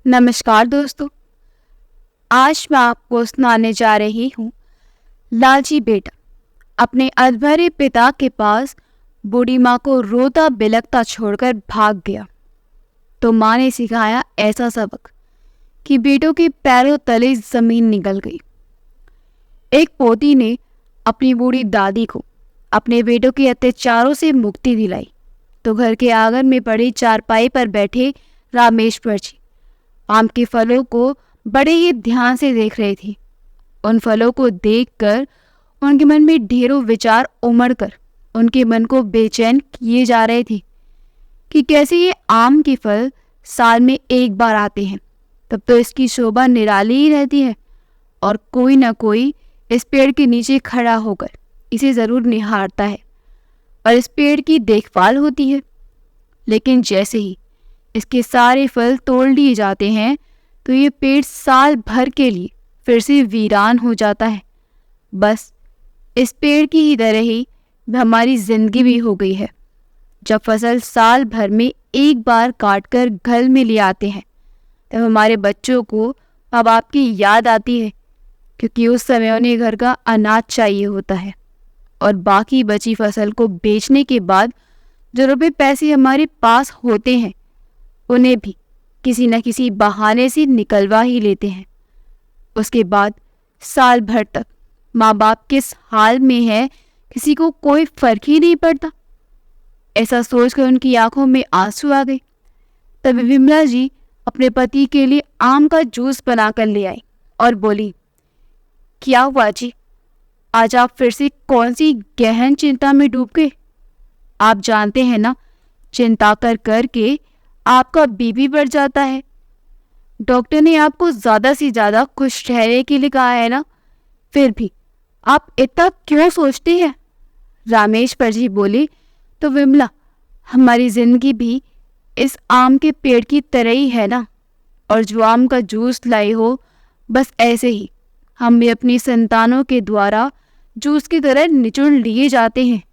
नमस्कार दोस्तों, आज मैं आपको सुनाने जा रही हूँ। लालची बेटा अपने अधभरे पिता के पास बूढ़ी माँ को रोता बिलखता छोड़कर भाग गया। तो माँ ने सिखाया ऐसा सबक कि बेटों के पैरों तले जमीन निकल गई। एक पोती ने अपनी बूढ़ी दादी को अपने बेटों के अत्याचारों से मुक्ति दिलाई। तो घर के आंगन में पड़ी चारपाई पर बैठे रामेश्वर जी आम के फलों को बड़े ही ध्यान से देख रहे थे। उन फलों को देखकर उनके मन में ढेरों विचार उमड़कर उनके मन को बेचैन किए जा रहे थे कि कैसे ये आम के फल साल में एक बार आते हैं, तब तो इसकी शोभा निराली ही रहती है और कोई ना कोई इस पेड़ के नीचे खड़ा होकर इसे जरूर निहारता है और इस पेड़ की देखभाल होती है। लेकिन जैसे ही इसके सारे फल तोड़ लिए जाते हैं तो ये पेड़ साल भर के लिए फिर से वीरान हो जाता है। बस इस पेड़ की ही तरह ही हमारी जिंदगी भी हो गई है। जब फसल साल भर में एक बार काटकर घर में ले आते हैं तब हमारे बच्चों को माँ बाप की याद आती है, क्योंकि उस समय उन्हें घर का अनाज चाहिए होता है और बाकी बची फसल को बेचने के बाद जो रुपए पैसे हमारे पास होते हैं उन्हें भी किसी न किसी बहाने से निकलवा ही लेते हैं। उसके बाद साल भर तक माँ बाप किस हाल में है किसी को कोई फर्क ही नहीं पड़ता। ऐसा सोचकर उनकी आंखों में आंसू आ गए। तभी विमला जी अपने पति के लिए आम का जूस बनाकर ले आई और बोली, क्या हुआ जी, आज आप फिर से कौन सी गहन चिंता में डूब गए? आप जानते हैं ना, चिंता कर करके आपका बीपी बढ़ जाता है। डॉक्टर ने आपको ज़्यादा से ज़्यादा खुश रहने के लिए कहा है ना, फिर भी आप इतना क्यों सोचते हैं? रामेश्वर जी बोले, तो विमला, हमारी जिंदगी भी इस आम के पेड़ की तरह ही है ना, और जो आम का जूस लाई हो बस ऐसे ही हम भी अपनी संतानों के द्वारा जूस की तरह निचोड़ लिए जाते हैं।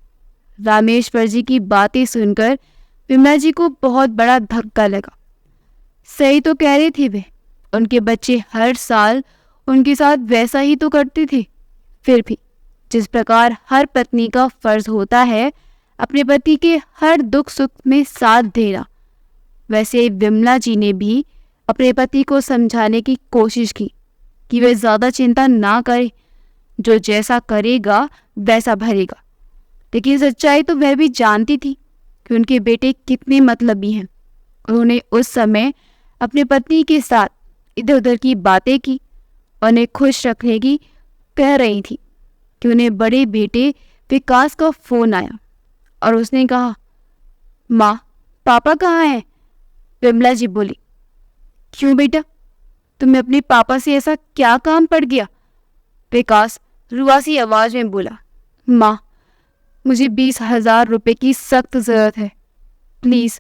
रामेश्वर जी की बातें सुनकर विमला जी को बहुत बड़ा धक्का लगा। सही तो कह रहे थे वे, उनके बच्चे हर साल उनके साथ वैसा ही तो करते थे। फिर भी जिस प्रकार हर पत्नी का फर्ज होता है अपने पति के हर दुख सुख में साथ देना, वैसे विमला जी ने भी अपने पति को समझाने की कोशिश की कि वे ज़्यादा चिंता ना करे, जो जैसा करेगा वैसा भरेगा। लेकिन सच्चाई तो वह भी जानती थी कि उनके बेटे कितने मतलबी हैं। उन्होंने उस समय अपने पत्नी के साथ इधर उधर की बातें की और उन्हें खुश रखने की कह रही थी कि उन्हें बड़े बेटे विकास का फ़ोन आया और उसने कहा, माँ, पापा कहाँ हैं? विमला जी बोली, क्यों बेटा, तुम्हें अपने पापा से ऐसा क्या काम पड़ गया? विकास रुआसी आवाज में बोला, माँ, मुझे 20,000 रुपये की सख्त ज़रूरत है। प्लीज़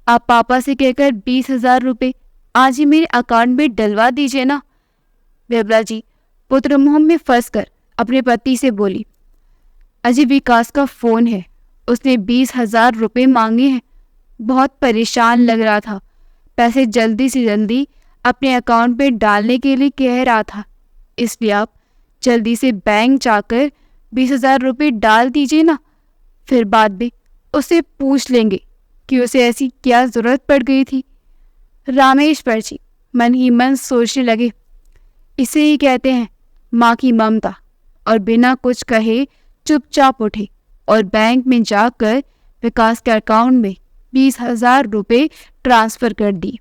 आप पापा से कहकर 20,000 रुपये आज ही मेरे अकाउंट में डलवा दीजिए ना। विमला जी पुत्र मोह में फंस कर अपने पति से बोली, अजय विकास का फ़ोन है, उसने 20,000 रुपये मांगे हैं। बहुत परेशान लग रहा था, पैसे जल्दी से जल्दी अपने अकाउंट में डालने के लिए कह रहा था, इसलिए आप जल्दी से बैंक जाकर 20,000 रुपये डाल दीजिए ना। फिर बाद में उससे पूछ लेंगे कि उसे ऐसी क्या ज़रूरत पड़ गई थी। रामेश्वर जी मन ही मन सोचने लगे, इसे ही कहते हैं माँ की ममता, और बिना कुछ कहे चुपचाप उठे और बैंक में जाकर विकास के अकाउंट में 20,000 रुपये ट्रांसफ़र कर दी।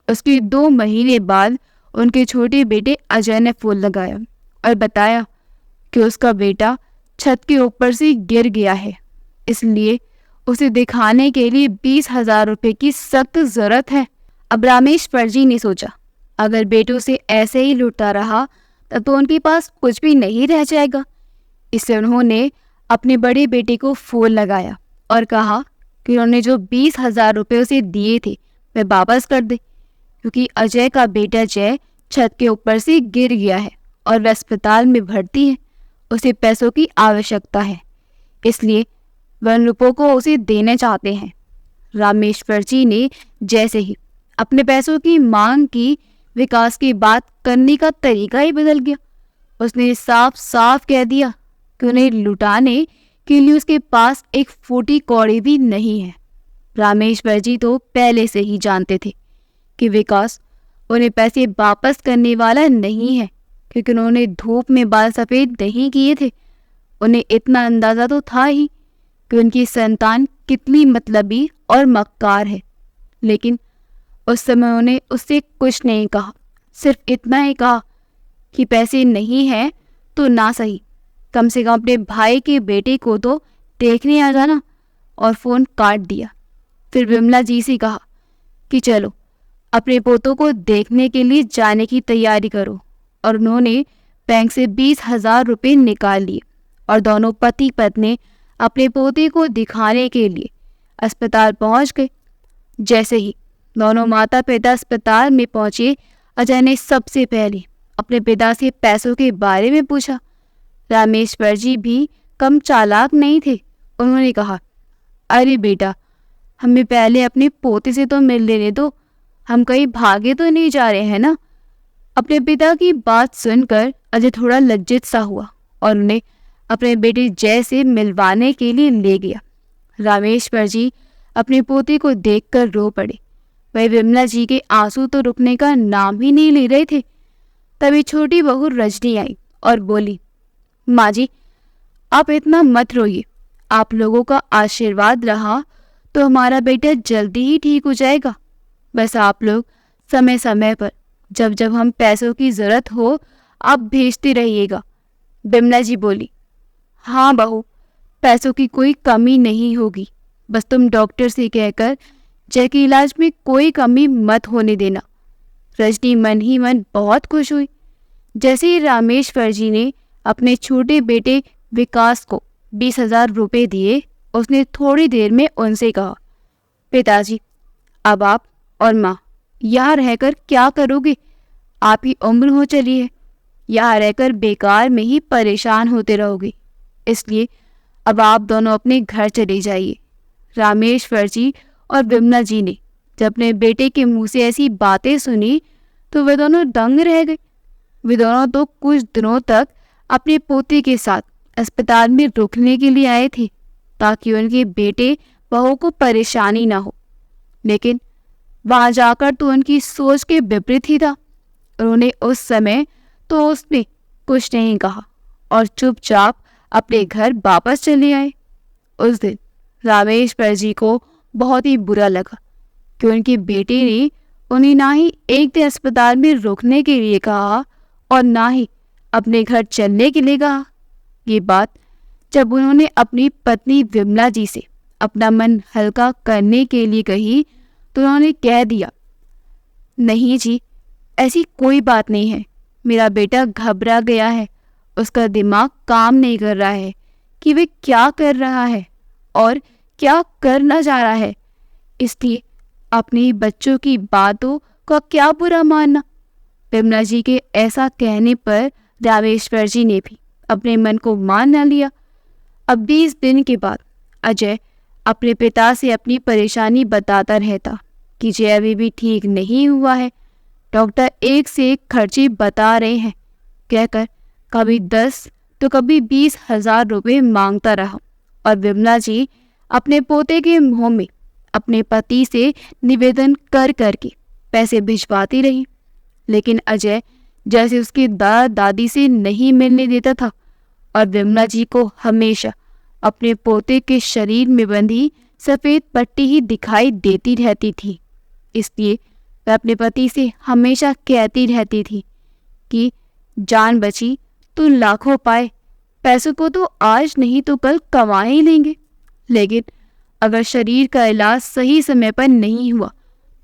उसके 2 महीने बाद उनके छोटे बेटे अजय ने फ़ोन लगाया और बताया कि उसका बेटा छत के ऊपर से गिर गया है, इसलिए उसे दिखाने के लिए 20,000 रुपये की सख्त ज़रूरत है। अब रामेश्वर जी ने सोचा, अगर बेटों से ऐसे ही लूटता रहा तब तो उनके पास कुछ भी नहीं रह जाएगा। इसलिए उन्होंने अपने बड़े बेटे को फ़ोन लगाया और कहा कि उन्होंने जो 20,000 रुपये उसे दिए थे वह वापस कर दे, क्योंकि अजय का बेटा जय छत के ऊपर से गिर गया है और वह अस्पताल में भर्ती है। उसे पैसों की आवश्यकता है, इसलिए वह उन रुपयों को उसे देना चाहते हैं। रामेश्वर जी ने जैसे ही अपने पैसों की मांग की, विकास की बात करने का तरीका ही बदल गया। उसने साफ साफ कह दिया कि उन्हें लुटाने के लिए उसके पास एक फूटी कौड़ी भी नहीं है। रामेश्वर जी तो पहले से ही जानते थे कि विकास उन्हें पैसे वापस करने वाला नहीं है, क्योंकि उन्होंने धूप में बाल सफ़ेद नहीं किए थे। उन्हें इतना अंदाज़ा तो था ही कि उनकी संतान कितनी मतलबी और मक्कार है। लेकिन उस समय उन्हें उससे कुछ नहीं कहा, सिर्फ इतना ही कहा कि पैसे नहीं हैं तो ना सही, कम से कम अपने भाई के बेटे को तो देखने आ जाना, और फ़ोन काट दिया। फिर विमला जी से कहा कि चलो अपने पोतों को देखने के लिए जाने की तैयारी करो, और उन्होंने बैंक से 20,000 रुपये निकाल लिए और दोनों पति पत्नी अपने पोते को दिखाने के लिए अस्पताल पहुंच गए। जैसे ही दोनों माता पिता अस्पताल में पहुंचे, अजय ने सबसे पहले अपने पिता से पैसों के बारे में पूछा। रामेश्वर जी भी कम चालाक नहीं थे। उन्होंने कहा, अरे बेटा, हमें पहले अपने पोते से तो मिल लेने दो, हम कहीं भागे तो नहीं जा रहे हैं ना। अपने पिता की बात सुनकर अजय थोड़ा लज्जित सा हुआ और उन्हें अपने बेटे जय से मिलवाने के लिए ले गया। रामेश्वर जी अपने पोते को देखकर रो पड़े। वही विमला जी के आंसू तो रुकने का नाम ही नहीं ले रहे थे। तभी छोटी बहू रजनी आई और बोली, माँ जी, आप इतना मत रोइए, आप लोगों का आशीर्वाद रहा तो हमारा बेटा जल्दी ही ठीक हो जाएगा। बस आप लोग समय समय पर जब जब हम पैसों की ज़रूरत हो आप भेजते रहिएगा। बिमला जी बोली, हाँ बहू, पैसों की कोई कमी नहीं होगी, बस तुम डॉक्टर से कहकर जय के इलाज में कोई कमी मत होने देना। रजनी मन ही मन बहुत खुश हुई। जैसे ही रामेश्वर जी ने अपने छोटे बेटे विकास को 20,000 रुपये दिए, उसने थोड़ी देर में उनसे कहा, पिताजी, अब आप और माँ यहाँ रहकर क्या करोगे? आप ही उम्र हो चली है, यहाँ रहकर बेकार में ही परेशान होते रहोगे, इसलिए अब आप दोनों अपने घर चले जाइए। रामेश्वर जी और विमला जी ने जब अपने बेटे के मुंह से ऐसी बातें सुनी तो वे दोनों दंग रह गए। वे दोनों तो कुछ दिनों तक अपने पोते के साथ अस्पताल में रुकने के लिए आए थे ताकि उनके बेटे बहू को परेशानी ना हो, लेकिन वहां जाकर तो उनकी सोच के विपरीत ही था। उन्होंने उस समय तो उसने कुछ नहीं कहा और चुपचाप अपने घर वापस चले आए। उस दिन रामेश्वर जी को बहुत ही बुरा लगा कि उनके बेटे ने उन्हें ना ही एक दिन अस्पताल में रुकने के लिए कहा और ना ही अपने घर चलने के लिए कहा। ये बात जब उन्होंने अपनी पत्नी विमला जी से अपना मन हल्का करने के लिए कही तो उन्होंने कह दिया, नहीं जी, ऐसी कोई बात नहीं है, मेरा बेटा घबरा गया है, उसका दिमाग काम नहीं कर रहा है कि वे क्या कर रहा है और क्या करना चाह रहा है, इसलिए अपने बच्चों की बातों का क्या बुरा मानना। विमला जी के ऐसा कहने पर रामेश्वर जी ने भी अपने मन को मान न लिया। अब 20 दिन के बाद अजय अपने पिता से अपनी परेशानी बताता रहता कि जय अभी भी ठीक नहीं हुआ है, डॉक्टर एक से एक खर्चे बता रहे हैं, कहकर कभी 10 तो कभी 20,000 रुपये मांगता रहा। और विमला जी अपने पोते के मुंह में अपने पति से निवेदन कर करके पैसे भिजवाती रही, लेकिन अजय जैसे उसकी दादा दादी से नहीं मिलने देता था और विमला जी को हमेशा अपने पोते के शरीर में बंधी सफ़ेद पट्टी ही दिखाई देती रहती थी। इसलिए वह अपने पति से हमेशा कहती रहती थी कि जान बची तो लाखों पाए, पैसों को तो आज नहीं तो कल कमा ही लेंगे, लेकिन अगर शरीर का इलाज सही समय पर नहीं हुआ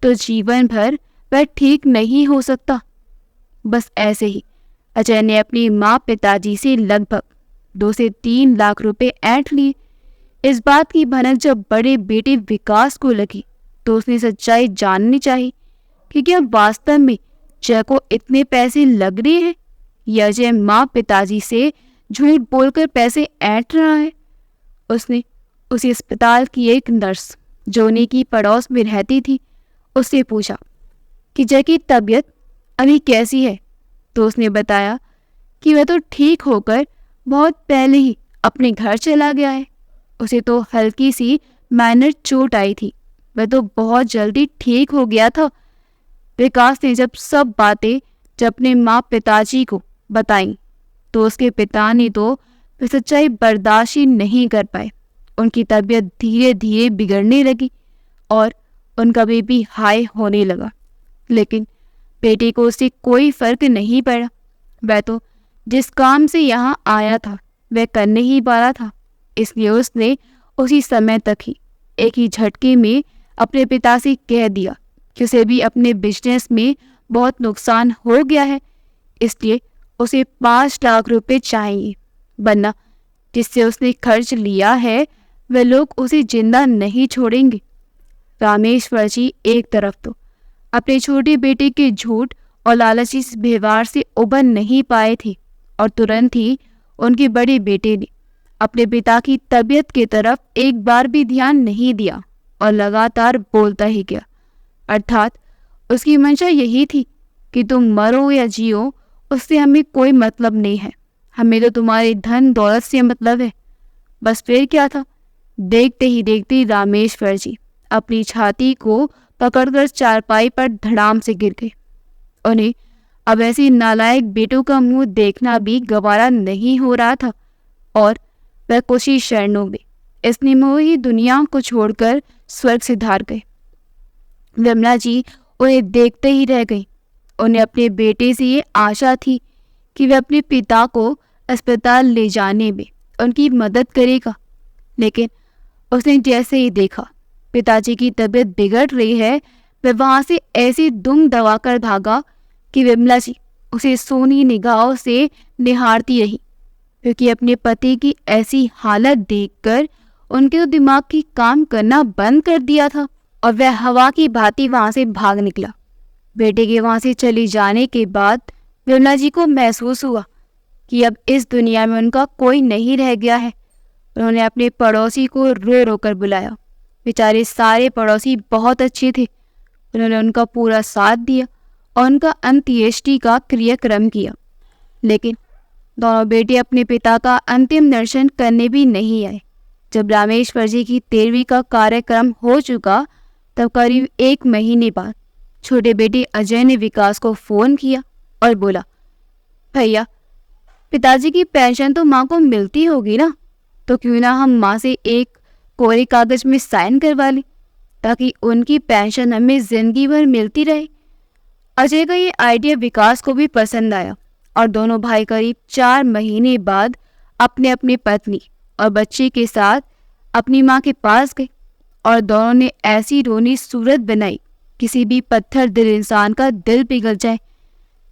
तो जीवन भर वह ठीक नहीं हो सकता। बस ऐसे ही अजय ने अपनी माँ पिताजी से लगभग 2 से 3 लाख रुपए ऐंठ लिए। इस बात की भनक जब बड़े बेटे विकास को लगी तो उसने सच्चाई जाननी चाहिए कि क्या वास्तव में जय को इतने पैसे लग रहे हैं या जय माँ पिताजी से झूठ बोलकर पैसे ऐंठ रहा है। उसने उसी अस्पताल की एक नर्स जो उन्हीं की पड़ोस में रहती थी उससे पूछा कि जय की तबीयत अभी कैसी है, तो उसने बताया कि वह तो ठीक होकर बहुत पहले ही अपने घर चला गया है। उसे तो हल्की सी माइनर चोट आई थी, वह तो बहुत जल्दी ठीक हो गया था। विकास ने जब सब बातें अपने माँ पिताजी को बताई तो उसके पिता ने तो वे सच्चाई बर्दाश्त ही नहीं कर पाए। उनकी तबीयत धीरे धीरे बिगड़ने लगी और उनका बीपी हाई होने लगा। लेकिन बेटे को उससे कोई फर्क नहीं पड़ा। वह तो जिस काम से यहाँ आया था वह करने ही वाला था, इसलिए उसने उसी समय तक ही एक ही झटके में अपने पिता से कह दिया कि उसे भी अपने बिजनेस में बहुत नुकसान हो गया है, इसलिए उसे 5 लाख रुपए चाहिए, वरना जिससे उसने खर्च लिया है वे लोग उसे जिंदा नहीं छोड़ेंगे। रामेश्वर जी एक तरफ तो अपने छोटे बेटे के झूठ और लालची व्यवहार से उबर नहीं पाए थे और तुरंत ही उनके बड़े बेटे ने अपने पिता की तबीयत की तरफ एक बार भी ध्यान नहीं दिया और लगातार बोलता ही गया। अर्थात उसकी मंशा यही थी कि तुम मरो या जियो, उससे हमें कोई मतलब नहीं है, हमें तो तुम्हारे धन दौलत से मतलब है। बस फिर क्या था, देखते ही देखते रामेश्वर जी अपनी छाती को पकड़कर चारपाई पर धड़ाम से गिर गए। उन्हें अब ऐसे नालायक बेटों का मुंह देखना भी गवारा नहीं हो रहा था और वह कुछ ही क्षणों में इस निर्मोही दुनिया को छोड़कर स्वर्ग से धार गए। विमला जी उन्हें देखते ही रह गई। उन्हें अपने बेटे से ये आशा थी कि वह अपने पिता को अस्पताल ले जाने में उनकी मदद करेगा, लेकिन उसने जैसे ही देखा पिताजी की तबीयत बिगड़ रही है, वह वहां से ऐसी दुम दबाकर भागा कि विमला जी उसे सोनी निगाहों से निहारती रही, क्योंकि अपने पति की ऐसी हालत देखकर उनके तो दिमाग की काम करना बंद कर दिया था और वह हवा की भांति वहां से भाग निकला। बेटे के वहां से चले जाने के बाद विमला जी को महसूस हुआ कि अब इस दुनिया में उनका कोई नहीं रह गया है। उन्होंने अपने पड़ोसी को रो रो कर बुलाया। बेचारे सारे पड़ोसी बहुत अच्छे थे। उन्होंने उनका पूरा साथ दिया और उनका अंत्येष्टि का क्रियाक्रम किया, लेकिन दोनों बेटे अपने पिता का अंतिम दर्शन करने भी नहीं आए। जब रामेश्वर जी की 13वीं का कार्यक्रम हो चुका तब करीब 1 महीने बाद छोटे बेटे अजय ने विकास को फोन किया और बोला, भैया पिताजी की पेंशन तो माँ को मिलती होगी ना, तो क्यों ना हम माँ से एक कोरे कागज में साइन करवा लें ताकि उनकी पेंशन हमें जिंदगी भर मिलती रहे। अजय का ये आइडिया विकास को भी पसंद आया और दोनों भाई करीब 4 महीने बाद अपने अपनी पत्नी और बच्चे के साथ अपनी माँ के पास गए और दोनों ने ऐसी रोनी सूरत बनाई किसी भी पत्थर दिल इंसान का दिल पिघल जाए।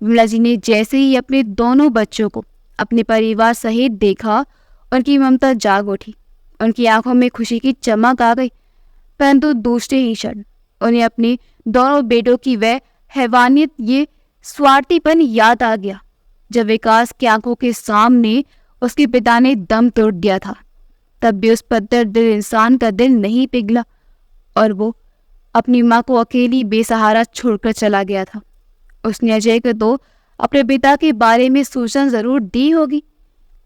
विमला जी ने जैसे ही अपने दोनों बच्चों को अपने परिवार सहित देखा, उनकी ममता जाग उठी। उनकी आंखों में खुशी की चमक आ गई, परंतु दूसरे ही क्षण उन्हें अपने दोनों बेटों की वह हैवानियत, ये स्वार्थीपन याद आ गया जब विकास की आंखों के सामने उसके पिता ने दम तोड़ दिया था। तब भी उस पत्थर दिल इंसान का दिल नहीं पिघला और वो अपनी माँ को अकेली बेसहारा छोड़कर चला गया था। उसने अजय को तो अपने पिता के बारे में सूचना जरूर दी होगी,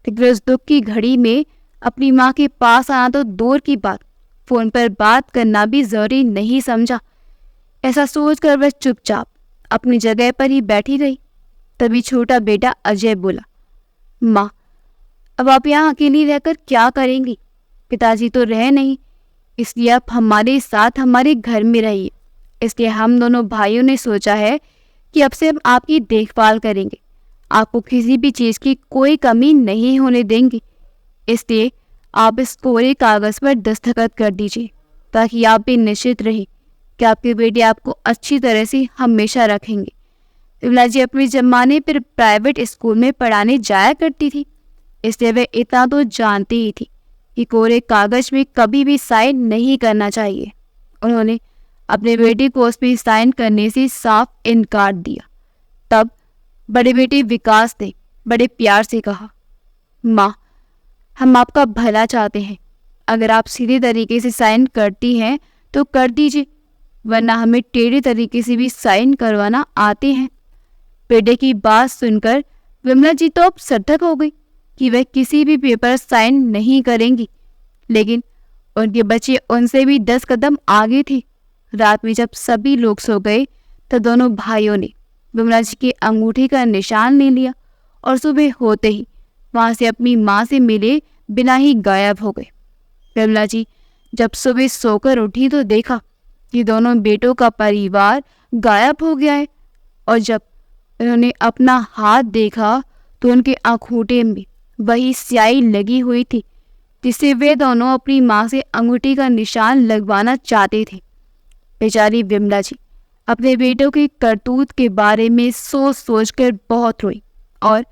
लेकिन उस दुख की घड़ी में अपनी माँ के पास आना तो दूर की बात, फोन पर बात करना भी जरूरी नहीं समझा। ऐसा सोचकर वह चुपचाप अपनी जगह पर ही बैठी रही। तभी छोटा बेटा अजय बोला, माँ अब आप यहाँ अकेली रहकर क्या करेंगी, पिताजी तो रहे नहीं, इसलिए आप हमारे साथ हमारे घर में रहिए। इसलिए हम दोनों भाइयों ने सोचा है कि अब से हम आपकी देखभाल करेंगे, आपको किसी भी चीज़ की कोई कमी नहीं होने देंगे। इसलिए आप इस कोरे कागज़ पर दस्तखत कर दीजिए ताकि आप भी निश्चित रहें कि आपके बेटे आपको अच्छी तरह से हमेशा रखेंगे। विमला जी अपने जमाने पर प्राइवेट स्कूल में पढ़ाने जाया करती थी, इसलिए वह इतना तो जानती ही थी कि कोरे कागज में कभी भी साइन नहीं करना चाहिए। उन्होंने अपने बेटे को उस पर साइन करने से साफ इनकार दिया। तब बड़े बेटे विकास ने बड़े प्यार से कहा, माँ हम आपका भला चाहते हैं, अगर आप सीधे तरीके से साइन करती हैं तो कर दीजिए, वरना हमें टेढ़े तरीके से भी साइन करवाना आते हैं। बेटे की बात सुनकर विमला जी तो अब सतर्क हो गई कि वह किसी भी पेपर साइन नहीं करेंगी, लेकिन उनके बच्चे उनसे भी 10 कदम आगे थे। रात में जब सभी लोग सो गए तो दोनों भाइयों ने विमला जी के अंगूठे का निशान ले लिया और सुबह होते ही वहां से अपनी माँ से मिले बिना ही गायब हो गए। विमला जी जब सुबह सोकर उठी तो देखा कि दोनों बेटों का परिवार गायब हो गया है, और जब उन्होंने अपना हाथ देखा तो उनके अंगूठे में वही स्याही लगी हुई थी जिससे वे दोनों अपनी माँ से अंगूठी का निशान लगवाना चाहते थे। बेचारी विमला जी अपने बेटों के करतूत के बारे में सोच सोचकर बहुत रोई और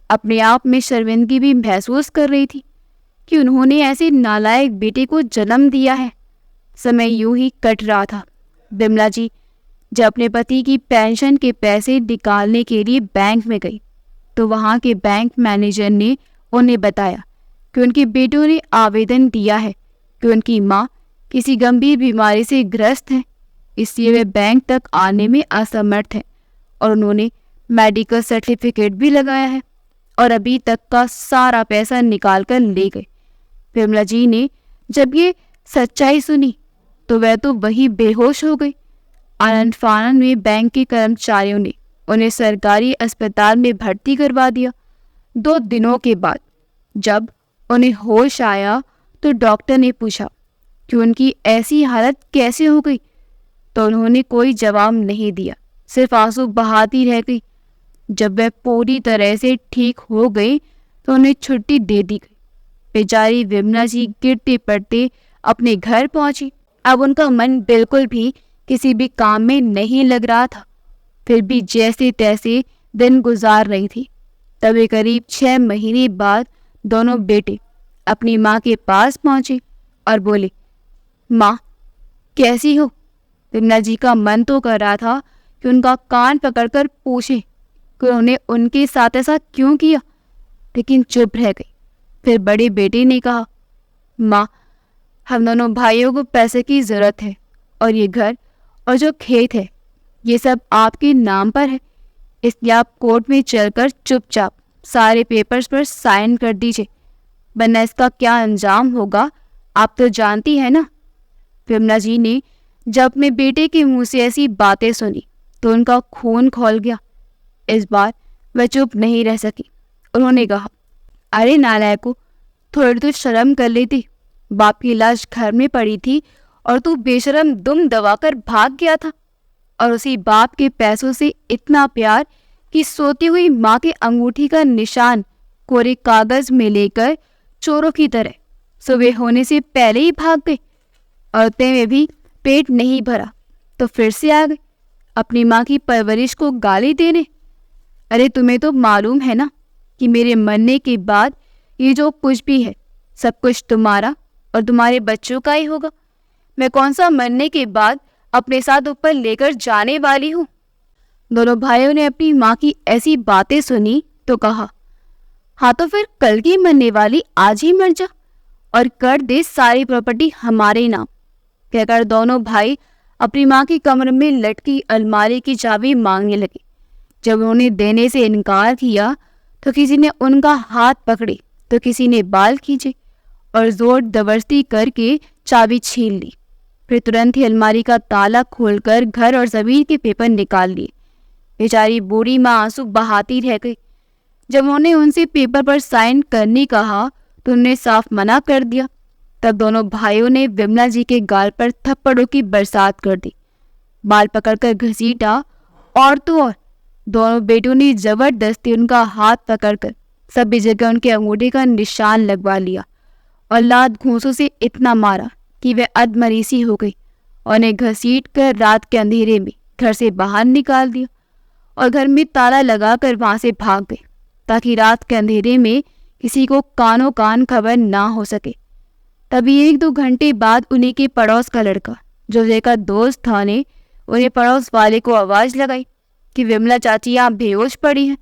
अपने आप में शर्मिंदगी भी महसूस कर रही थी कि उन्होंने ऐसे नालायक बेटे को जन्म दिया है। समय यूं ही कट रहा था। विमला जी जब अपने पति की पेंशन के पैसे निकालने के लिए बैंक में गई तो वहां के बैंक मैनेजर ने उन्हें बताया कि उनके बेटों ने आवेदन दिया है कि उनकी मां किसी गंभीर बीमारी से ग्रस्त है, इसलिए वे बैंक तक आने में असमर्थ हैं और उन्होंने मेडिकल सर्टिफिकेट भी लगाया है और अभी तक का सारा पैसा निकाल कर ले गए। विमला जी ने जब ये सच्चाई सुनी तो वह तो वही बेहोश हो गई। आनंद फानन में बैंक के कर्मचारियों ने उन्हें सरकारी अस्पताल में भर्ती करवा दिया। 2 दिनों के बाद जब उन्हें होश आया तो डॉक्टर ने पूछा कि उनकी ऐसी हालत कैसे हो गई, तो उन्होंने कोई जवाब नहीं दिया, सिर्फ आंसू बहाती रह गई। जब वह पूरी तरह से ठीक हो गई तो उन्हें छुट्टी दे दी गई। बेचारी विमला जी गिरते पड़ते अपने घर पहुंची। अब उनका मन बिल्कुल भी किसी भी काम में नहीं लग रहा था, फिर भी जैसे तैसे दिन गुजार रही थी। तभी करीब 6 महीने बाद दोनों बेटे अपनी माँ के पास पहुंचे और बोले, माँ कैसी हो? विमला जी का मन तो कर रहा था कि उनका कान पकड़कर पूछे कि उन्होंने उनके साथ ऐसा क्यों किया, लेकिन चुप रह गई। फिर बड़े बेटे ने कहा, माँ हम दोनों भाइयों को पैसे की ज़रूरत है और ये घर और जो खेत है ये सब आपके नाम पर है, इसलिए आप कोर्ट में चलकर चुपचाप सारे पेपर्स पर साइन कर दीजिए, वरना इसका क्या अंजाम होगा आप तो जानती है ना। विमला जी ने जब अपने बेटे के मुंह से ऐसी बातें सुनी तो उनका खून खौल गया। इस बार वह चुप नहीं रह सकी। उन्होंने कहा, अरे नालायको, थोड़ी तो शर्म कर लेती। बाप की लाश घर में पड़ी थी और तू बेशरम दुम दबाकर भाग गया था, और उसी बाप के पैसों से इतना प्यार कि सोती हुई माँ के अंगूठी का निशान कोरे कागज में लेकर चोरों की तरह सुबह होने से पहले ही भाग गए, और उतने में भी पेट नहीं भरा तो फिर से आ गए अपनी माँ की परवरिश को गाली देने। अरे तुम्हें तो मालूम है ना कि मेरे मरने के बाद ये जो कुछ भी है सब कुछ तुम्हारा और तुम्हारे बच्चों का ही होगा। मैं कौन सा मरने के बाद अपने साथ ऊपर लेकर जाने वाली हूँ। दोनों भाइयों ने अपनी माँ की ऐसी बातें सुनी तो कहा, हाँ तो फिर कल की मरने वाली आज ही मर जा और कर दे सारी प्रॉपर्टी हमारे नाम। कहकर दोनों भाई अपनी माँ की कमर में लटकी अलमारी की चाबी मांगने लगे। जब उन्होंने देने से इनकार किया तो किसी ने उनका हाथ पकड़े तो किसी ने बाल खींचे और जोर जबरदस्ती करके चाबी छीन ली। फिर तुरंत ही अलमारी का ताला खोलकर घर और जमीन के पेपर निकाल लिए। बेचारी बूढ़ी माँ आंसू बहाती रह गई। जब उन्होंने उनसे पेपर पर साइन करने कहा तो उन्होंने साफ मना कर दिया। तब दोनों भाइयों ने विमला जी के गाल पर थप्पड़ों की बरसात कर दी, बाल पकड़कर घसीटा, और तो और दोनों बेटों ने जबरदस्ती उनका हाथ पकड़कर सभी जगह उनके अंगूठे का निशान लगवा लिया और लात घूंसों से इतना मारा कि वह अधमरी सी हो गई और उन्हें घसीट कर रात के अंधेरे में घर से बाहर निकाल दिया और घर में ताला लगाकर वहां से भाग गए ताकि रात के अंधेरे में किसी को कानों कान खबर ना हो सके। तभी 1-2 घंटे बाद उन्हीं के पड़ोस का लड़का जो जय का दोस्त था ने उन्हें पड़ोस वाले को आवाज लगाई कि विमला चाची यहाँ बेहोश पड़ी हैं।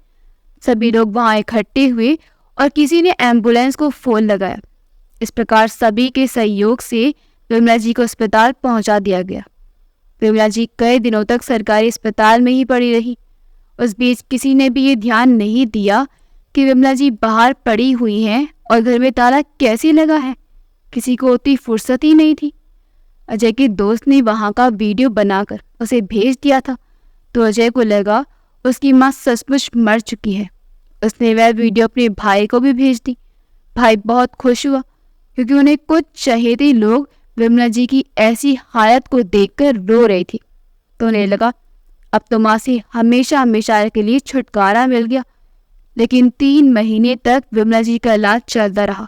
सभी लोग वहां इकट्ठे हुए और किसी ने एम्बुलेंस को फोन लगाया। इस प्रकार सभी के सहयोग से विमला जी को अस्पताल पहुंचा दिया गया। विमला जी कई दिनों तक सरकारी अस्पताल में ही पड़ी रही। उस बीच किसी ने भी ये ध्यान नहीं दिया कि विमला जी बाहर पड़ी हुई हैं और घर में ताला कैसे लगा है। किसी को उतनी फुर्सत ही नहीं थी। अजय के दोस्त ने वहां का वीडियो बनाकर उसे भेज दिया था, तो अजय को लगा उसकी माँ सचमुच मर चुकी है। उसने वह वीडियो अपने भाई को भी भेज दी। भाई बहुत खुश हुआ, क्योंकि उन्हें कुछ चहेते लोग विमला जी की ऐसी हालत को देखकर रो रही थी। तो उन्हें लगा अब तो माँ से हमेशा हमेशा के लिए छुटकारा मिल गया। लेकिन 3 महीने तक विमला जी का इलाज चलता रहा।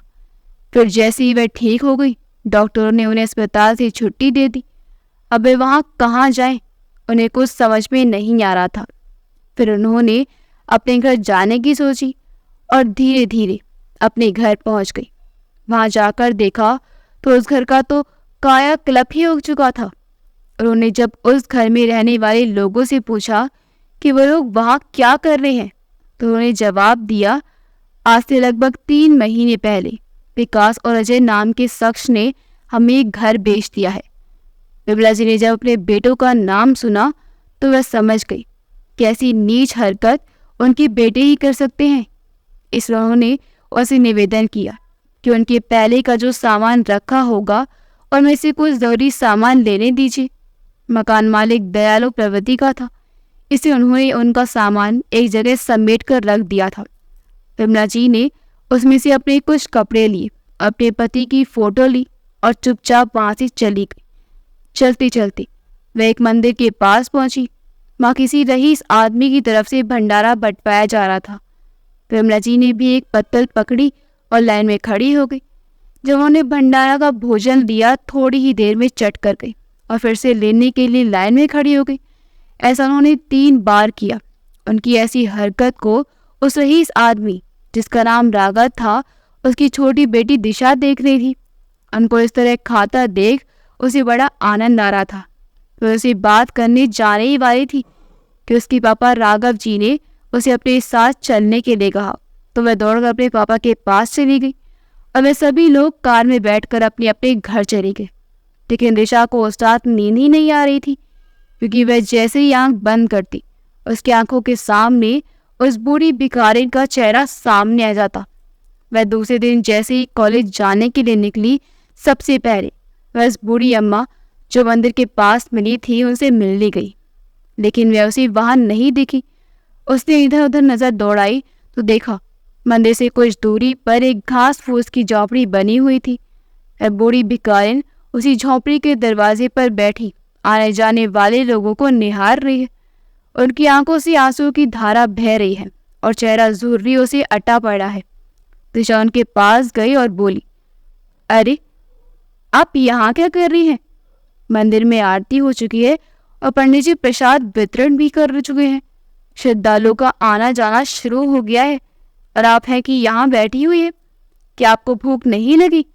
फिर जैसे ही वह ठीक हो गई, डॉक्टरों ने उन्हें अस्पताल से छुट्टी दे दी। अब वे वहाँ कहाँ जाएं, उन्हें कुछ समझ में नहीं आ रहा था। फिर उन्होंने अपने घर जाने की सोची और धीरे धीरे अपने घर पहुँच गई। वहाँ जाकर देखा तो उस घर का तो कायाकल्प ही हो चुका था। उन्होंने जब उस घर में रहने वाले लोगों से पूछा कि वो लोग वहाँ क्या कर रहे हैं, तो उन्होंने जवाब दिया, आज से लगभग 3 महीने पहले विकास और अजय नाम के शख्स ने हमें एक घर बेच दिया है। विमला जी ने जब अपने बेटों का नाम सुना तो वह समझ गई कि ऐसी नीच हरकत उनके बेटे ही कर सकते हैं। इसलिए उन्होंने उसे निवेदन किया कि उनके पहले का जो सामान रखा होगा और में से कुछ ज़रूरी सामान लेने दीजिए। मकान मालिक दयालु प्रवृत्ति का था, इसलिए उन्होंने उनका सामान एक जगह समेट कर रख दिया था। विमला जी ने उसमें से अपने कुछ कपड़े लिए, अपने पति की फोटो ली और चुपचाप वहां से चली गई। चलती चलती वह एक मंदिर के पास पहुंची। वहां किसी रईस आदमी की तरफ से भंडारा बंटवाया जा रहा था। विमला जी ने भी एक पत्तल पकड़ी और लाइन में खड़ी हो गई। जब उन्होंने भंडारा का भोजन लिया, थोड़ी ही देर में चट कर गई और फिर से लेने के लिए लाइन में खड़ी हो गई। ऐसा उन्होंने 3 बार किया। उनकी ऐसी हरकत को उस रईस आदमी, जिसका नाम राघव था, उसकी छोटी बेटी दिशा देख रही थी। उनको इस तरह खाता देख उसे बड़ा आनंद आ रहा था। तो उसे बात करने जाने ही वाली थी कि उसके पापा राघव जी ने उसे अपने साथ चलने के लिए कहा। तो वह दौड़कर अपने पापा के पास चली गई और वे सभी लोग कार में बैठकर अपने अपने घर चले गए। लेकिन दिशा को उस रात नींद ही नहीं आ रही थी, क्योंकि वह जैसे ही आंख बंद करती, उसकी आंखों के सामने उस बूढ़ी भिखारिन का चेहरा सामने आ जाता। वह दूसरे दिन जैसे ही कॉलेज जाने के लिए निकली, सबसे पहले वह उस बूढ़ी अम्मा जो मंदिर के पास मिली थी उनसे मिलने गई। लेकिन वह उसे वहां नहीं दिखी। उसने इधर उधर नजर दौड़ाई तो देखा मंदिर से कुछ दूरी पर एक घास फूस की झोपड़ी बनी हुई थी। वह बूढ़ी भिखारिन उसी झोपड़ी के दरवाजे पर बैठी आने जाने वाले लोगों को निहार रही है। उनकी आंखों से आंसू की धारा बह रही है और चेहरा झुर्रियों से अटा पड़ा है। दिशा उनके पास गई और बोली, अरे आप यहाँ क्या कर रही हैं? मंदिर में आरती हो चुकी है और पंडित जी प्रसाद वितरण भी कर चुके हैं। श्रद्धालुओं का आना जाना शुरू हो गया है और आप हैं कि यहाँ बैठी हुई है। क्या आपको भूख नहीं लगी?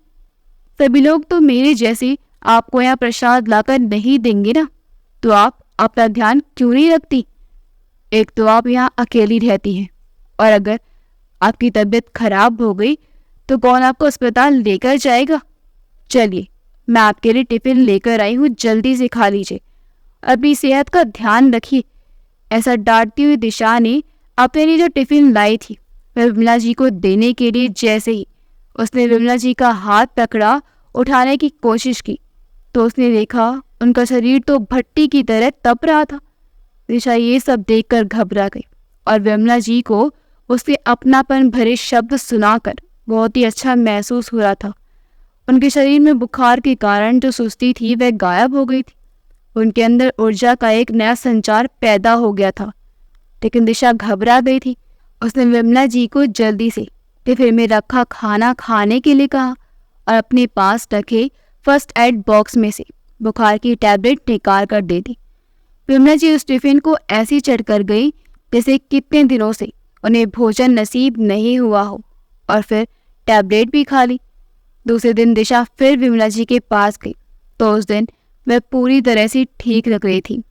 सभी लोग तो मेरे जैसे आपको यहाँ प्रसाद लाकर नहीं देंगे ना, तो आप अपना ध्यान क्यों नहीं रखती? एक तो आप यहाँ अकेली रहती हैं, और अगर आपकी तबीयत खराब हो गई तो कौन आपको अस्पताल लेकर जाएगा? चलिए, मैं आपके लिए टिफिन लेकर आई हूँ, जल्दी से खा लीजिए। अपनी सेहत का ध्यान रखिए। ऐसा डांटती हुई दिशा ने अपने लिए जो टिफिन लाई थी वह विमला जी को देने के लिए जैसे ही उसने विमला जी का हाथ पकड़ा, उठाने की कोशिश की, तो उसने देखा उनका शरीर तो भट्टी की तरह तप रहा था। दिशा ये सब देखकर घबरा गई और विमला जी को उसके अपनापन भरे शब्द सुनाकर बहुत ही अच्छा महसूस हो रहा था। उनके शरीर में बुखार के कारण जो सुस्ती थी वह गायब हो गई थी। उनके अंदर ऊर्जा का एक नया संचार पैदा हो गया था। लेकिन दिशा घबरा गई थी। उसने विमला जी को जल्दी से टिफिन में रखा खाना खाने के लिए कहा और अपने पास रखे फर्स्ट एड बॉक्स में से बुखार की टैबलेट निकाल कर दे दी। विमला जी उस टिफिन को ऐसी चढ़ कर गई जैसे कितने दिनों से उन्हें भोजन नसीब नहीं हुआ हो, और फिर टैबलेट भी खा ली। दूसरे दिन दिशा फिर विमला जी के पास गई तो उस दिन वह पूरी तरह से ठीक लग रही थी।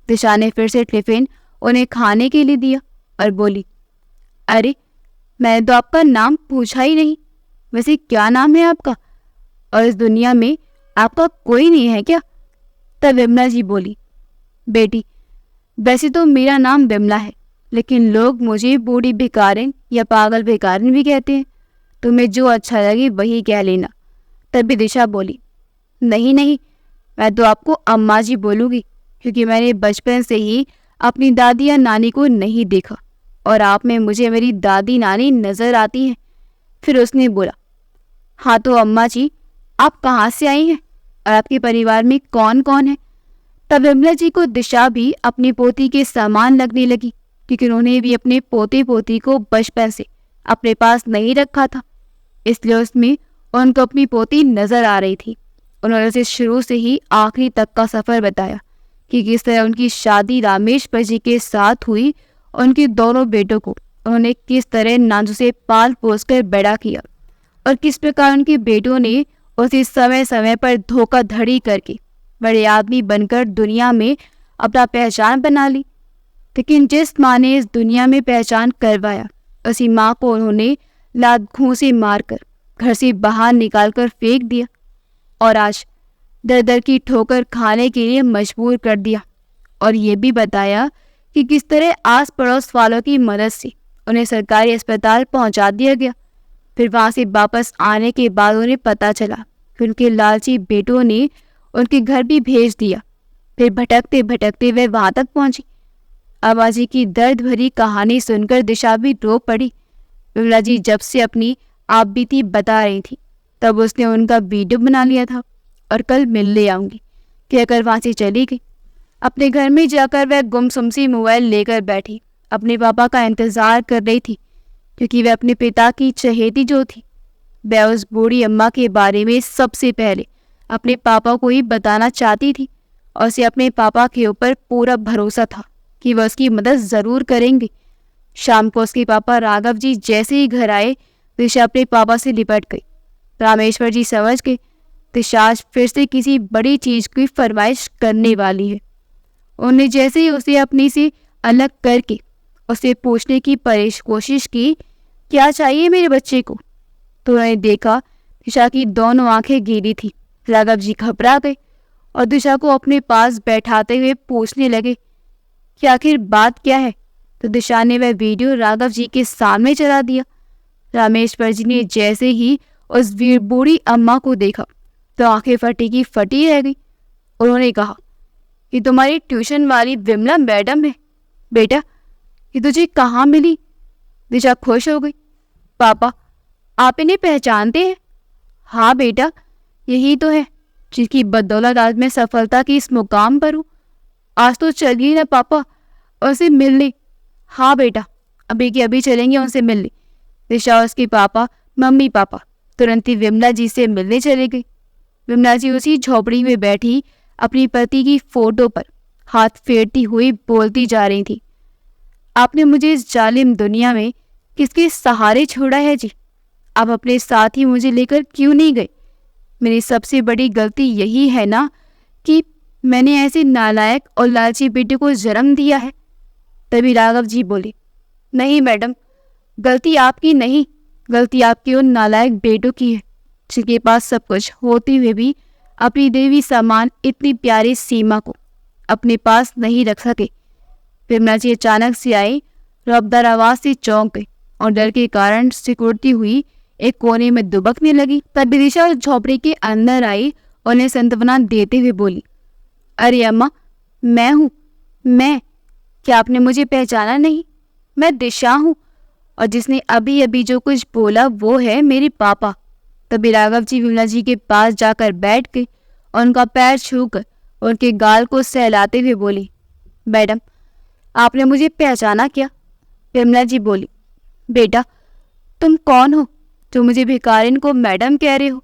दिशा ने फिर से टिफिन उन्हें खाने के लिए दिया और बोली, अरे मैंने तो आपका नाम पूछा ही नहीं, वैसे क्या नाम है आपका? और इस दुनिया में आपका कोई नहीं है क्या? तब विमला जी बोली, बेटी, वैसे तो मेरा नाम विमला है, लेकिन लोग मुझे बूढ़ी भिखारिन या पागल भिखारिन भी कहते हैं। तुम्हें जो अच्छा लगे वही कह लेना। तभी दिशा बोली, नहीं नहीं, मैं तो आपको अम्मा जी बोलूँगी, क्योंकि मैंने बचपन से ही अपनी दादी या नानी को नहीं देखा और आप में मुझे मेरी दादी नानी नज़र आती हैं। फिर उसने बोला, हाँ तो अम्मा जी, आप कहाँ से आई हैं और आपके परिवार में कौन कौन है? तब विमला जी को दिशा भी अपनी पोती के समान लगने लगी, क्योंकि उन्होंने भी अपने पोते पोती को बचपन से अपने पास नहीं रखा था, इसलिए उसमें उनको अपनी पोती नजर आ रही थी। उन्होंने उसे शुरू से ही आखिरी तक का सफर बताया कि किस तरह उनकी शादी रामेश्वर जी के साथ हुई और उनके दोनों बेटों को उन्होंने किस तरह नाजू से पाल पोस कर बड़ा किया और किस प्रकार उनके बेटों ने उसे समय समय पर धोखाधड़ी करके बड़े आदमी बनकर दुनिया में अपना पहचान बना ली। लेकिन जिस माँ ने इस दुनिया में पहचान करवाया, उसी माँ को उन्होंने लात घूंसे मारकर घर से बाहर निकालकर फेंक दिया और आज दर दर की ठोकर खाने के लिए मजबूर कर दिया। और ये भी बताया कि किस तरह आस पड़ोस वालों की मदद से उन्हें सरकारी अस्पताल पहुंचा दिया गया। फिर वहां से वापस आने के बाद उन्हें पता चला कि उनके लालची बेटों ने उनके घर भी भेज दिया। फिर भटकते भटकते वे वहां तक पहुंची। अम्मा जी की दर्द भरी कहानी सुनकर दिशा भी रो पड़ी। विमला जी जब से अपनी आप बीती बता रही थी, तब उसने उनका वीडियो बना लिया था और कल मिलने आऊंगी कहकर वहां से चली गई। अपने घर में जाकर वह गुमसुम सी मोबाइल लेकर बैठी अपने पापा का इंतजार कर रही थी, क्योंकि वह अपने पिता की चहेती जो थी, वह उस बूढ़ी अम्मा के बारे में सबसे पहले अपने पापा को ही बताना चाहती थी और उसे अपने पापा के ऊपर पूरा भरोसा था कि वह उसकी मदद ज़रूर करेंगे। शाम को उसके पापा राघव जी जैसे ही घर आए, दिशा अपने पापा से लिपट गई। रामेश्वर जी समझ गए दिशा आज फिर से किसी बड़ी चीज़ की फरमाइश करने वाली है। उन्हें जैसे ही उसे अपनी से अलग करके उसे पूछने की कोशिश की, क्या चाहिए मेरे बच्चे को, तो उन्होंने देखा दिशा की दोनों आंखें गीली थी। राघव जी घबरा गए और दिशा को अपने पास बैठाते हुए पूछने लगे कि आखिर बात क्या है। तो दिशा ने वह वीडियो राघव जी के सामने चला दिया। रामेश्वर जी ने जैसे ही उस बूढ़ी अम्मा को देखा तो आंखें फटी की फटी रह गई। उन्होंने कहा, ये तुम्हारी ट्यूशन वाली विमला मैडम है। बेटा, ये तुझे कहाँ मिली? दिशा खुश हो गई। पापा, आप इन्हें पहचानते हैं? हाँ बेटा, यही तो है जिसकी बदौलत आज मैं सफलता की इस मुकाम पर हूँ। आज तो चलिए ना पापा, उनसे मिलने। हाँ बेटा, अभी के अभी चलेंगे उनसे मिलने। दिशा और उसके पापा, मम्मी पापा तुरंत ही विमला जी से मिलने चले गए। विमला जी उसी झोपड़ी में बैठी अपनी पति की फोटो पर हाथ फेरती हुई बोलती जा रही थी, आपने मुझे इस जालिम दुनिया में किसके सहारे छोड़ा है जी? आप अपने साथ ही मुझे लेकर क्यों नहीं गए? मेरी सबसे बड़ी गलती यही है ना कि मैंने ऐसे नालायक और लालची बेटे को जन्म दिया है। तभी राघव जी बोले, नहीं मैडम, गलती आपकी नहीं, गलती आपके उन नालायक बेटों की है जिनके पास सब कुछ होते हुए भी अपनी देवी समान इतनी प्यारी सीमा को अपने पास नहीं रख सके। विमला जी अचानक से आई, रफ्तार आवाज से चौंक गई और डर के कारण सिकुड़ती हुई एक कोने में दुबकने लगी। तब दिशा उस झोपड़ी के अंदर आई और उन्हें सांत्वना देते हुए बोली, अरे अम्मा, मैं हूँ, मैं। क्या आपने मुझे पहचाना नहीं? मैं दिशा हूँ और जिसने अभी अभी जो कुछ बोला वो है मेरे पापा। तभी राघव जी विमला जी के पास जाकर बैठ गए और उनका पैर छूकर उनके गाल को सहलाते हुए बोली, मैडम, आपने मुझे पहचाना क्या? विमला जी बोली, बेटा, तुम कौन हो जो मुझे भिखारिन को मैडम कह रहे हो?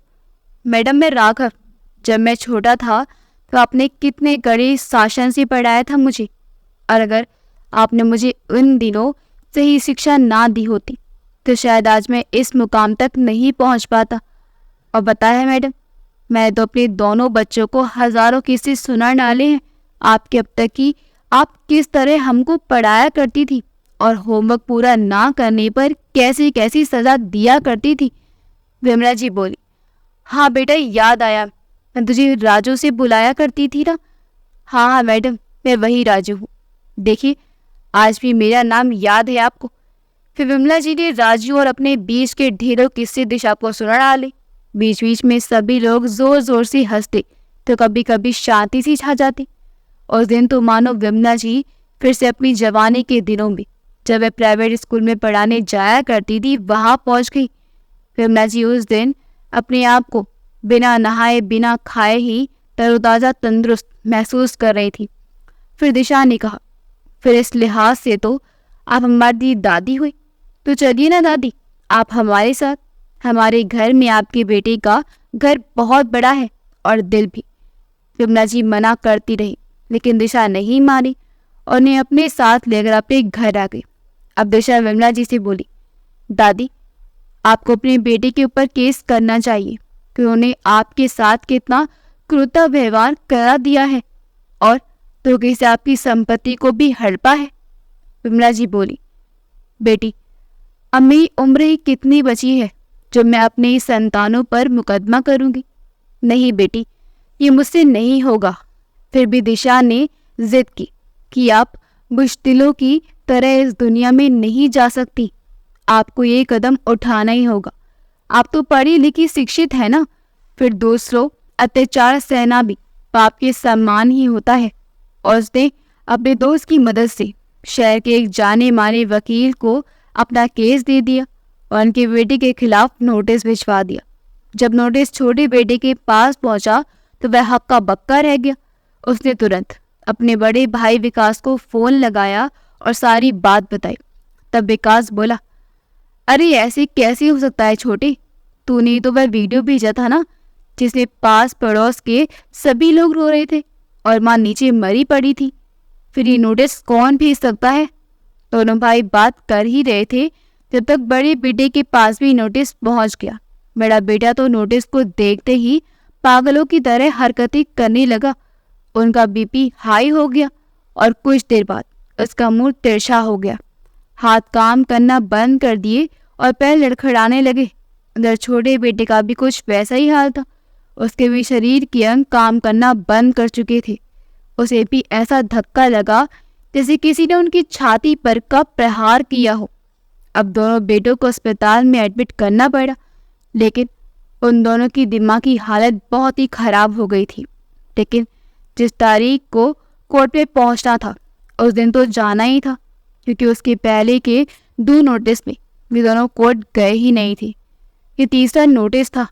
मैडम, मैं राघव। जब मैं छोटा था तो आपने कितने कड़े शासन से पढ़ाया था मुझे, और अगर आपने मुझे उन दिनों सही शिक्षा ना दी होती तो शायद आज मैं इस मुकाम तक नहीं पहुंच पाता। और बताया मैडम, मैं तो अपने दोनों बच्चों को हजारों किस्से सुना डाले हैं आपके अब तक की, आप किस तरह हमको पढ़ाया करती थी और होमवर्क पूरा ना करने पर कैसी कैसी सजा दिया करती थी। विमला जी बोली, हाँ बेटा, याद आया, मैं तुझे राजू से बुलाया करती थी ना। हाँ हाँ मैडम, मैं वही राजू हूँ। देखिए, आज भी मेरा नाम याद है आपको। फिर विमला जी ने राजू और अपने बीच के ढेरों किस्से दिशा को सुना डाले। बीच बीच में सभी लोग जोर जोर से हंसते तो कभी कभी शांति सी छा जाती। उस दिन तो मानो विमला जी फिर से अपनी जवानी के दिनों में, जब वह प्राइवेट स्कूल में पढ़ाने जाया करती थी, वहां पहुंच गई। विमला जी उस दिन अपने आप को बिना नहाए बिना खाए ही तरोताजा तंदुरुस्त महसूस कर रही थी। फिर दिशा ने कहा, फिर इस लिहाज से तो आप हमारी दादी हुई, तो चलिए ना दादी, आप हमारे साथ। हमारे घर में आपके बेटे का घर बहुत बड़ा है और दिल भी। विमला जी मना करती रही, लेकिन दिशा नहीं मानी और उन्हें अपने साथ लेकर अपने घर आ गई। अब दिशा विमला जी से बोली, दादी, आपको अपने बेटे के ऊपर केस करना चाहिए कि उन्हें आपके साथ कितना क्रूरता व्यवहार करा दिया है और धोखे से आपकी संपत्ति को भी हड़पा है। विमला जी बोली, बेटी, अब मेरी उम्र ही कितनी बची है जो मैं अपने संतानों पर मुकदमा करूंगी? नहीं बेटी, ये मुझसे नहीं होगा। फिर भी दिशा ने जिद की कि आप बुज़दिलों की तरह इस दुनिया में नहीं जा सकती। आपको ये कदम उठाना ही होगा। आप तो पढ़ी लिखी शिक्षित है ना, फिर दूसरों अत्याचार सहना भी पाप के समान ही होता है। और उसने अपने दोस्त की मदद से शहर के एक जाने माने वकील को अपना केस दे दिया और उनके बेटे के खिलाफ नोटिस भिजवा दिया। जब नोटिस छोटे बेटे के पास पहुंचा तो वह हक्का बक्का रह गया। उसने तुरंत अपने बड़े भाई विकास को फोन लगाया और सारी बात बताई। तब विकास बोला, अरे ऐसे कैसे हो सकता है छोटे? तूने तो वह वीडियो भेजा था ना, जिसमें पास पड़ोस के सभी लोग रो रहे थे और माँ नीचे मरी पड़ी थी। फिर ये नोटिस कौन भेज सकता है? दोनों भाई बात कर ही रहे थे जब तक बड़े बेटे के पास भी नोटिस पहुंच गया। बड़ा बेटा तो नोटिस को देखते ही पागलों की तरह हरकतें करने लगा। उनका बीपी हाई हो गया और कुछ देर बाद उसका मुंह तिरछा हो गया। हाथ काम करना बंद कर दिए और पैर लड़खड़ाने लगे। उधर छोटे बेटे का भी कुछ वैसा ही हाल था। उसके भी शरीर के अंग काम करना बंद कर चुके थे। उसे भी ऐसा धक्का लगा जैसे किसी ने उनकी छाती पर का प्रहार किया हो। अब दोनों बेटों को अस्पताल में एडमिट करना पड़ा, लेकिन उन दोनों की दिमागी हालत बहुत ही खराब हो गई थी। लेकिन जिस तारीख को कोर्ट में पहुंचना था उस दिन तो जाना ही था, क्योंकि उसके पहले के 2 नोटिस में वे दोनों कोर्ट गए ही नहीं थे। ये तीसरा नोटिस था।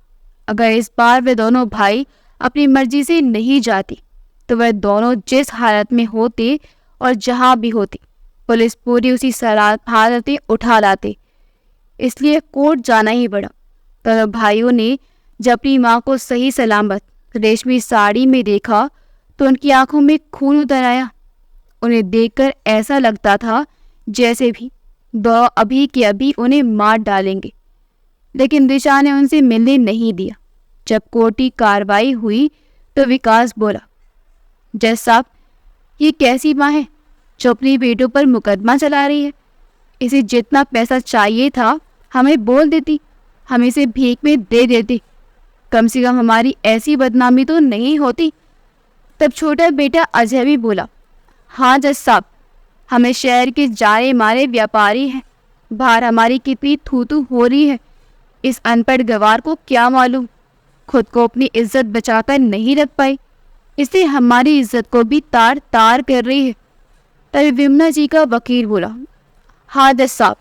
अगर इस बार वे दोनों भाई अपनी मर्जी से नहीं जाते तो वह दोनों जिस हालत में होते और जहां भी होते, पुलिस पूरी उसी हालतें उठा लाते। इसलिए कोर्ट जाना ही पड़ा। दोनों भाइयों ने जब अपनी माँ को सही सलामत रेशमी साड़ी में देखा तो उनकी आंखों में खून उतर आया। उन्हें देखकर ऐसा लगता था जैसे भी दो अभी के अभी उन्हें मार डालेंगे। लेकिन दिशा ने उनसे मिलने नहीं दिया। जब कोर्ट की कार्रवाई हुई तो विकास बोला, जज साहब, ये कैसी माँ है जो अपनी बेटों पर मुकदमा चला रही है? इसे जितना पैसा चाहिए था हमें बोल देती, हम इसे भीख में दे देते। कम से कम हमारी ऐसी बदनामी तो नहीं होती। तब छोटा बेटा अजय भी बोला, हाँ जज साहब, हमें शहर के जाने मारे व्यापारी हैं, बाहर हमारी कितनी थू-थू हो रही है। इस अनपढ़ गवार को क्या मालूम, खुद को अपनी इज्जत बचाकर नहीं रख पाई, इससे हमारी इज्जत को भी तार तार कर रही है। तभी विमला जी का वकील बोला, हाँ जज साहब,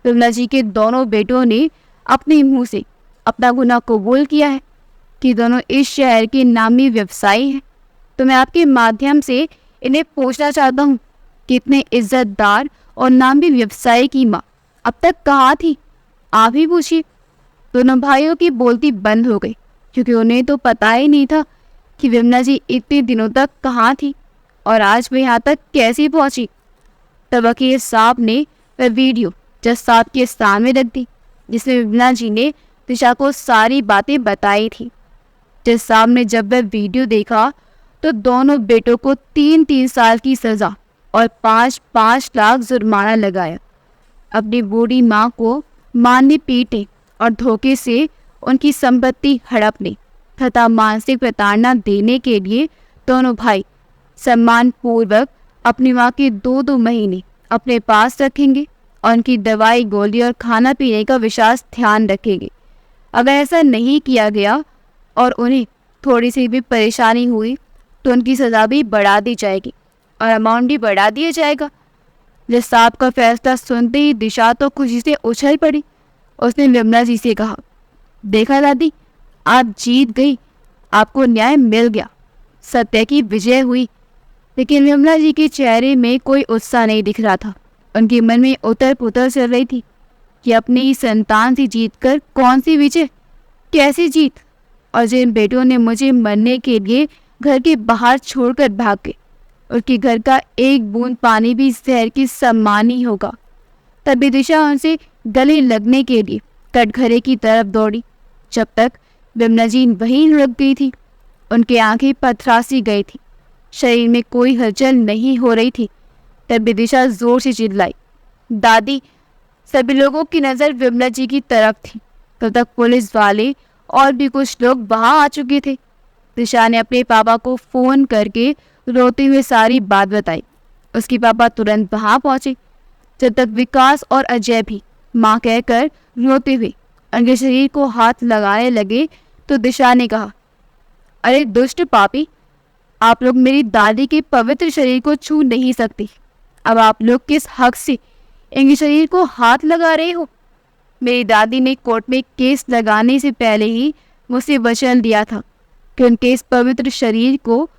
विमला जी के दोनों बेटों ने अपने मुंह से अपना गुनाह कबूल किया है कि दोनों इस शहर के नामी व्यवसायी हैं। तो मैं आपके माध्यम से इन्हें पूछना चाहता हूँ कि इतने इज्जतदार और नामी व्यवसायी की माँ अब तक कहाँ थी? आप ही पूछिए। दोनों भाइयों की बोलती बंद हो गई, क्योंकि उन्हें तो पता ही नहीं था कि विमला जी इतने दिनों तक कहाँ थी और आज वे यहाँ तक कैसे पहुँची। तब वकील साहब ने वह वीडियो जज साहब के सामने रख दी, जिसमें विमला जी ने दिशा को सारी बातें बताई थी। जज साहब ने जब वह वीडियो देखा तो दोनों बेटों को 3-3 साल की सजा और 5-5 लाख जुर्माना लगाया। अपनी बूढ़ी माँ को मारने पीटने और धोखे से उनकी संपत्ति हड़पने तथा मानसिक प्रताड़ना देने के लिए दोनों भाई सम्मान पूर्वक अपनी माँ के 2-2 महीने अपने पास रखेंगे और उनकी दवाई गोली और खाना पीने का विशेष ध्यान रखेंगे। अगर ऐसा नहीं किया गया और उन्हें थोड़ी सी भी परेशानी हुई तो उनकी सज़ा भी बढ़ा दी जाएगी और अमाउंट भी बढ़ा दिया जाएगा। जज साहब का फैसला सुनते ही दिशा तो खुशी से उछल पड़ी। उसने विमला जी से कहा, देखा दादी, आप जीत गई, आपको न्याय मिल गया, सत्य की विजय हुई। लेकिन विमला जी के चेहरे में कोई उत्साह नहीं दिख रहा था। उनके मन में उतर पुतर चल रही थी कि अपनी ही संतान से जीतकर कौन सी विजय, कैसी जीत, और जिन बेटों ने मुझे मरने के लिए घर के बाहर छोड़कर भाग गए, उसके घर का एक बूंद पानी भी जहर की समान ही होगा। तभी दिशा उनसे गले लगने के लिए कटघरे की तरफ दौड़ी। जब तक विमला जी वहीं रुक गई थी, उनकी आंखें पथरासी गई थी, शरीर में कोई हलचल नहीं हो रही थी। तभी दिशा जोर से चिल्लाई, दादी। सभी लोगों की नज़र विमला जी की तरफ थी। तब तक पुलिस वाले और भी कुछ लोग वहां आ चुके थे। दिशा ने अपने पापा को फ़ोन करके रोते हुए सारी बात बताई। उसके पापा तुरंत वहां पहुंचे। जब तक विकास और अजय भी माँ कहकर रोते हुए उनके शरीर को हाथ लगाने लगे तो दिशा ने कहा, अरे दुष्ट पापी, आप लोग मेरी दादी के पवित्र शरीर को छू नहीं सकते। अब आप लोग किस हक से इनके शरीर को हाथ लगा रहे हो? मेरी दादी ने कोर्ट में केस लगाने से पहले ही मुझसे वचन दिया था कि उनके इस पवित्र शरीर को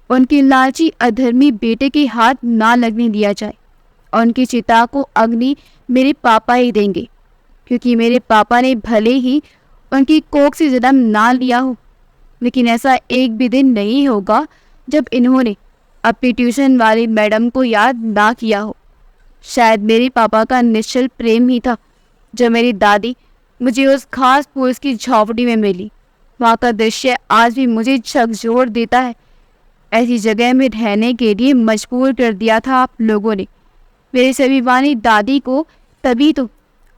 उनके लालची अधर्मी बेटे के हाथ ना लगने दिया जाए और उनकी चिता को अग्नि मेरे पापा ही देंगे, क्योंकि मेरे पापा ने भले ही उनकी कोख से जन्म ना लिया हो, लेकिन ऐसा एक भी दिन नहीं होगा जब इन्होंने अपनी ट्यूशन वाली मैडम को याद ना किया हो। शायद मेरे पापा का निश्चल प्रेम ही था जब मेरी दादी मुझे उस खास पुलिस की झोपड़ी में मिली। वहाँ का दृश्य आज भी मुझे झकझोर देता है। ऐसी जगह में रहने के लिए मजबूर कर दिया था आप लोगों ने मेरे स्वाभिमानी दादी को। तभी तो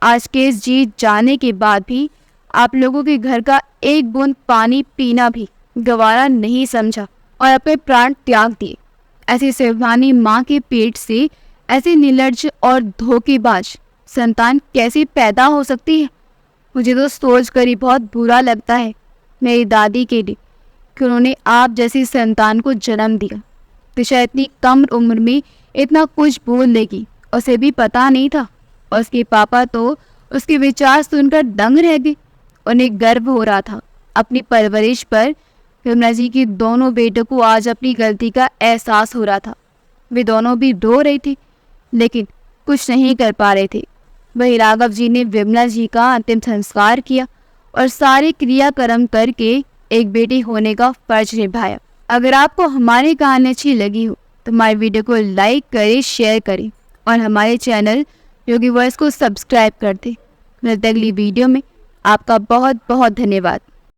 आज केस जीत जाने के बाद भी आप लोगों के घर का एक बूंद पानी पीना भी गवारा नहीं समझा और अपने प्राण त्याग दिए। ऐसी स्वाभिमानी माँ के पेट से ऐसे निर्लज्ज और धोखेबाज संतान कैसे पैदा हो सकती है? मुझे तो सोच कर ही बहुत बुरा लगता है मेरी दादी के लिए कि उन्होंने आप जैसी संतान को जन्म दिया। दिशा इतनी कम उम्र में इतना कुछ बोल लेगी, उसे भी पता नहीं था। और उसके पापा तो उसके विचार सुनकर दंग रह गए। उन्हें गर्व हो रहा था अपनी परवरिश पर। विमला जी के दोनों बेटों को आज अपनी गलती का एहसास हो रहा था। वे दोनों भी रो रहे थे, लेकिन कुछ नहीं कर पा रहे थे। वही राघव जी ने विमला जी का अंतिम संस्कार किया और सारे क्रियाक्रम करके एक बेटी होने का फर्ज निभाया। अगर आपको हमारी कहानी अच्छी लगी हो तो हमारे वीडियो को लाइक करें, शेयर करें और हमारे चैनल योगी वॉइस को सब्सक्राइब कर दें। मिलते अगली वीडियो में। आपका बहुत बहुत धन्यवाद।